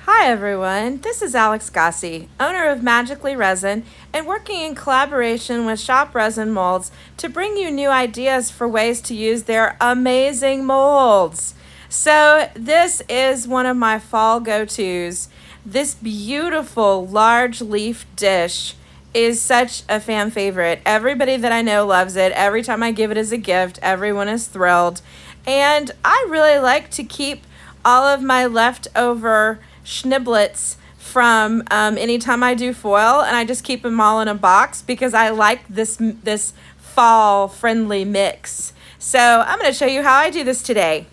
Hi everyone, this is Alex Gosse, owner of Magically Resin, and working in collaboration with Shop Resin Molds to bring you new ideas for ways to use their amazing molds. So this is one of my fall go-tos. This beautiful large leaf dish is such a fan favorite. Everybody that I know loves it. Every time I give it as a gift, everyone is thrilled. And I really like to keep all of my leftover schniblets from anytime I do foil, and I just keep them all in a box because I like this fall friendly mix. So I'm going to show you how I do this today.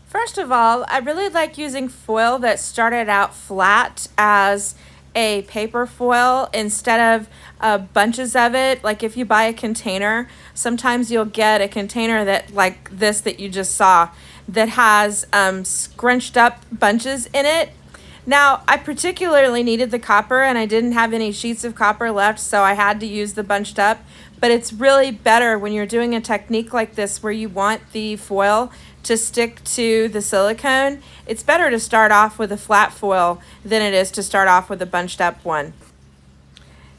First of all, I really like using foil that started out flat as a paper foil instead of bunches of it. Like if you buy a container, sometimes you'll get a container that like this that you just saw that has scrunched up bunches in it. Now, I particularly needed the copper and I didn't have any sheets of copper left, so I had to use the bunched up. But it's really better when you're doing a technique like this where you want the foil to stick to the silicone. It's better to start off with a flat foil than it is to start off with a bunched up one.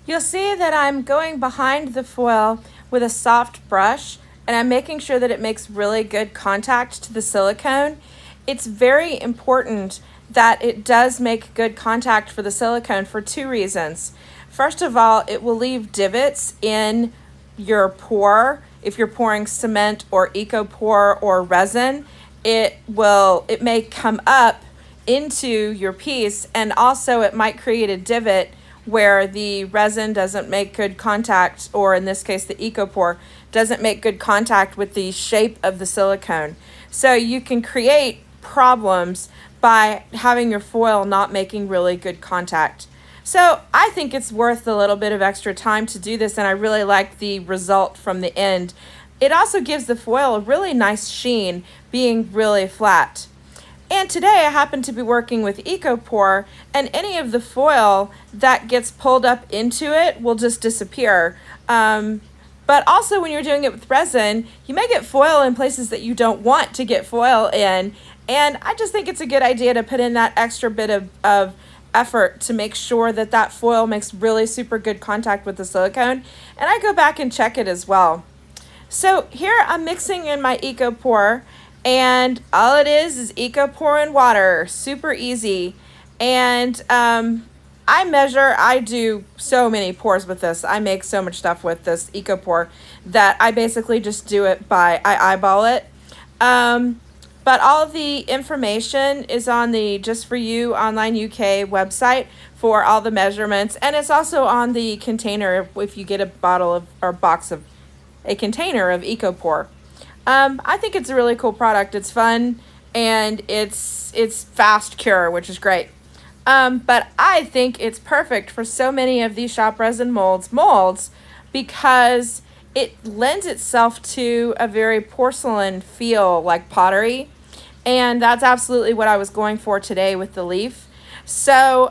You'll see that I'm going behind the foil with a soft brush, and I'm making sure that it makes really good contact to the silicone. It's very important that it does make good contact for the silicone for two reasons. First of all, it will leave divots in your pour. If you're pouring cement or EcoPore or resin, it may come up into your piece, and also it might create a divot where the resin doesn't make good contact, or in this case the EcoPore doesn't make good contact with the shape of the silicone. So you can create problems by having your foil not making really good contact. So I think it's worth a little bit of extra time to do this, and I really like the result from the end. It also gives the foil a really nice sheen, being really flat. And today I happen to be working with EcoPore, and any of the foil that gets pulled up into it will just disappear. But also when you're doing it with resin, you may get foil in places that you don't want to get foil in. And I just think it's a good idea to put in that extra bit of effort to make sure that that foil makes really super good contact with the silicone. And I go back and check it as well. So here I'm mixing in my EcoPore, and all it is EcoPore and water, super easy. And I do so many pours with this. I make so much stuff with this EcoPore that I basically just do it I eyeball it. But all of the information is on the Just For You Online UK website for all the measurements, and it's also on the container if you get a bottle of or box of a container of EcoPore. I think it's a really cool product. It's fun, and it's fast cure, which is great. But I think it's perfect for so many of these Shop Resin molds because it lends itself to a very porcelain feel, like pottery, and that's absolutely what I was going for today with the leaf. So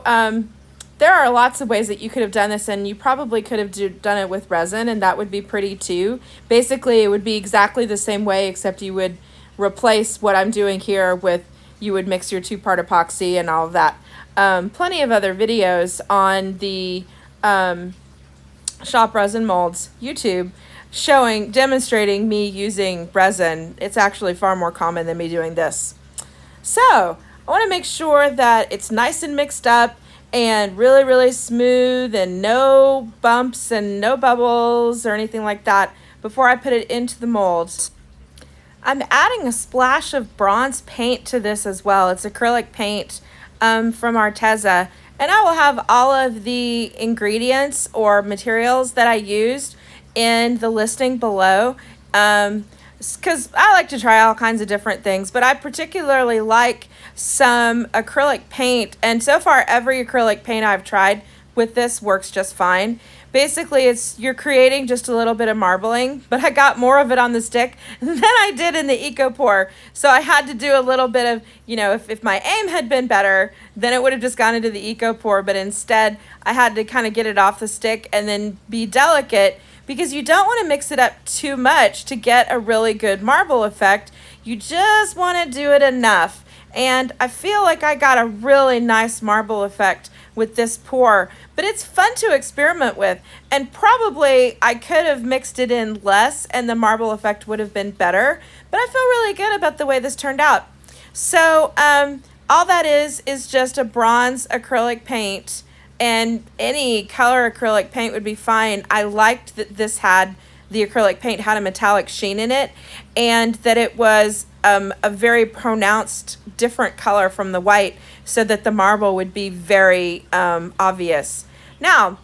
there are lots of ways that you could have done this, and you probably could have done it with resin, and that would be pretty too. Basically, it would be exactly the same way, except you would replace what I'm doing here with, you would mix your 2-part epoxy and all of that. Plenty of other videos on the Shop Resin Molds YouTube demonstrating me using resin. It's actually far more common than me doing this. So I want to make sure that it's nice and mixed up and really, really smooth and no bumps and no bubbles or anything like that before I put it into the mold. I'm adding a splash of bronze paint to this as well. It's acrylic paint from Arteza, and I will have all of the ingredients or materials that I used in the listing below, because I like to try all kinds of different things, but I particularly like some acrylic paint, and so far every acrylic paint I've tried with this works just fine. Basically, you're creating just a little bit of marbling, but I got more of it on the stick than I did in the EcoPore. So I had to do a little bit of, if my aim had been better, then it would have just gone into the EcoPore, but instead I had to kind of get it off the stick and then be delicate, because you don't want to mix it up too much to get a really good marble effect. You just want to do it enough. And I feel like I got a really nice marble effect with this pour, but it's fun to experiment with. And probably I could have mixed it in less and the marble effect would have been better, but I feel really good about the way this turned out. So all that is just a bronze acrylic paint, and any color acrylic paint would be fine. I liked that this had, the acrylic paint had a metallic sheen in it, and that it was a very pronounced different color from the white, so that the marble would be very obvious. Now,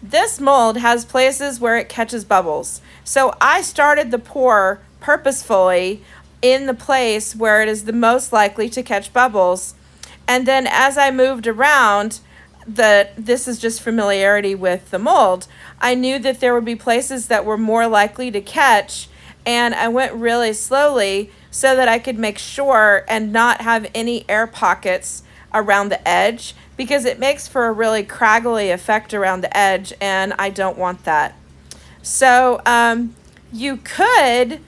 this mold has places where it catches bubbles. So I started the pour purposefully in the place where it is the most likely to catch bubbles. And then as I moved around, this is just familiarity with the mold, I knew that there would be places that were more likely to catch, and I went really slowly so that I could make sure and not have any air pockets around the edge, because it makes for a really craggly effect around the edge, and I don't want that. So you could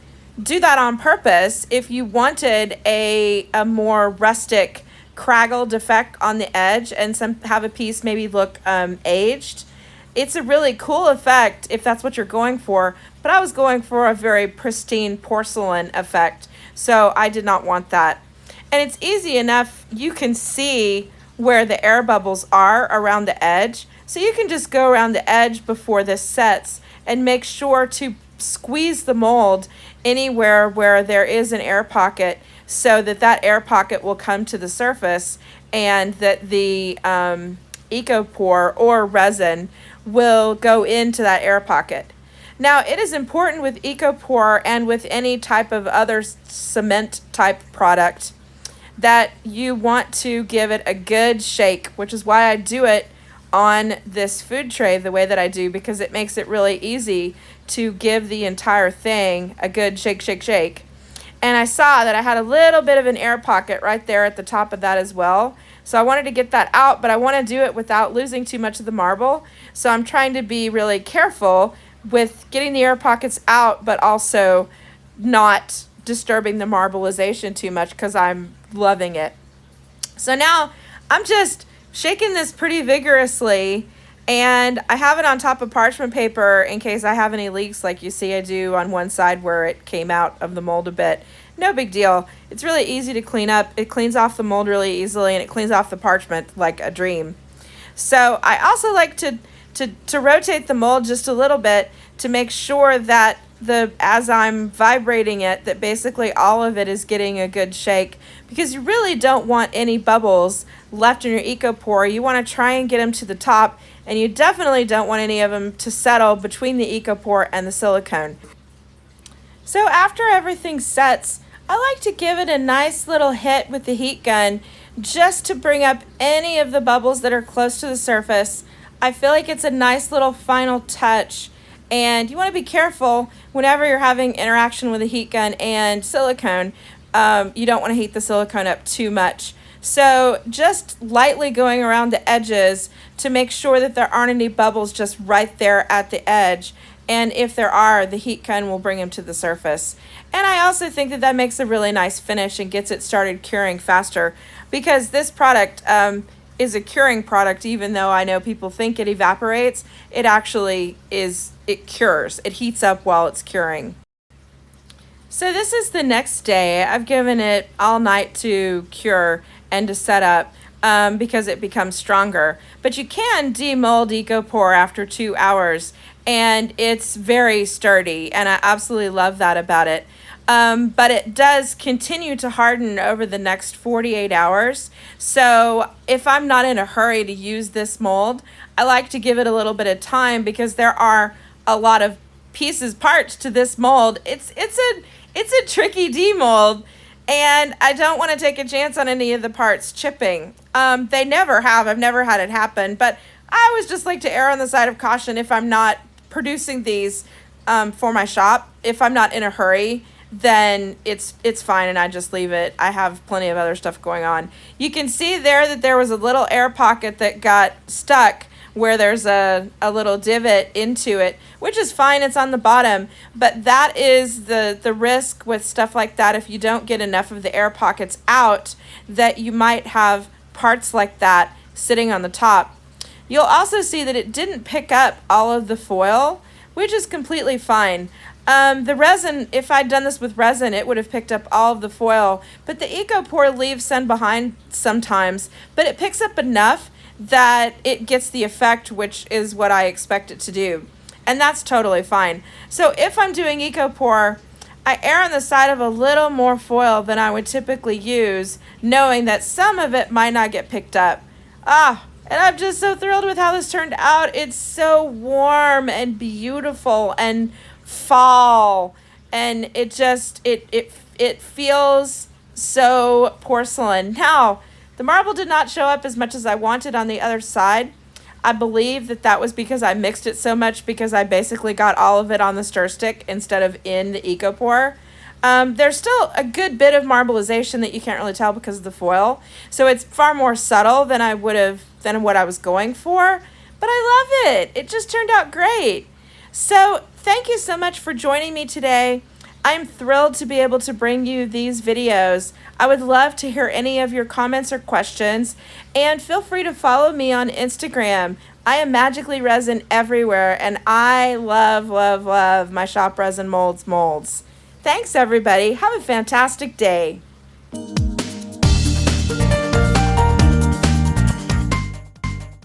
do that on purpose if you wanted a more rustic craggled effect on the edge and have a piece maybe look aged. It's a really cool effect if that's what you're going for, but I was going for a very pristine porcelain effect, so I did not want that. And it's easy enough, you can see where the air bubbles are around the edge, so you can just go around the edge before this sets and make sure to squeeze the mold anywhere where there is an air pocket, so that that air pocket will come to the surface, and that the EcoPore or resin will go into that air pocket. Now, it is important with EcoPore and with any type of other cement type product that you want to give it a good shake, which is why I do it on this food tray the way that I do, because it makes it really easy to give the entire thing a good shake, shake, shake. And I saw that I had a little bit of an air pocket right there at the top of that as well. So I wanted to get that out, but I want to do it without losing too much of the marble. So I'm trying to be really careful with getting the air pockets out, but also not disturbing the marbleization too much, because I'm loving it. So now I'm just shaking this pretty vigorously, and I have it on top of parchment paper in case I have any leaks, like you see I do on one side where it came out of the mold a bit. No big deal. It's really easy to clean up. It cleans off the mold really easily, and it cleans off the parchment like a dream. So I also like to rotate the mold just a little bit to make sure that as I'm vibrating it, that basically all of it is getting a good shake, because you really don't want any bubbles left in your EcoPore. You want to try and get them to the top, and you definitely don't want any of them to settle between the EcoPore and the silicone. So after everything sets, I like to give it a nice little hit with the heat gun just to bring up any of the bubbles that are close to the surface. I feel like it's a nice little final touch, and you want to be careful whenever you're having interaction with a heat gun and silicone. You don't want to heat the silicone up too much. So just lightly going around the edges to make sure that there aren't any bubbles just right there at the edge. And if there are, the heat gun will bring them to the surface. And I also think that that makes a really nice finish and gets it started curing faster, because this product is a curing product. Even though I know people think it evaporates, it actually is, it cures. It heats up while it's curing. So this is the next day. I've given it all night to cure and to set up because it becomes stronger. But you can demold EcoPore after 2 hours, and it's very sturdy, and I absolutely love that about it. But it does continue to harden over the next 48 hours. So if I'm not in a hurry to use this mold, I like to give it a little bit of time, because there are a lot of parts to this mold. It's a tricky demold, and I don't want to take a chance on any of the parts chipping. They never have. I've never had it happen, but I always just like to err on the side of caution if I'm not producing these for my shop. If I'm not in a hurry, then it's fine, and I just leave it. I have plenty of other stuff going on. You can see there that there was a little air pocket that got stuck where there's a little divot into it, which is fine, it's on the bottom, but that is the risk with stuff like that. If you don't get enough of the air pockets out, that you might have parts like that sitting on the top. You'll also see that it didn't pick up all of the foil, which is completely fine. The resin, if I'd done this with resin, it would have picked up all of the foil, but the EcoPore leaves some behind sometimes, but it picks up enough that it gets the effect, which is what I expect it to do. And that's totally fine. So if I'm doing EcoPore, I err on the side of a little more foil than I would typically use, knowing that some of it might not get picked up. And I'm just so thrilled with how this turned out. It's so warm and beautiful and fall, and it just it feels so porcelain. Now, the marble did not show up as much as I wanted on the other side. I believe that was because I mixed it so much, because I basically got all of it on the stir stick instead of in the EcoPore. There's still a good bit of marbleization that you can't really tell because of the foil, so it's far more subtle than what I was going for, but I love it. It just turned out great. So thank you so much for joining me today. I'm thrilled to be able to bring you these videos. I would love to hear any of your comments or questions, and feel free to follow me on Instagram. I am Magically Resin everywhere, and I love, love, love my Shop Resin molds. Thanks, everybody. Have a fantastic day.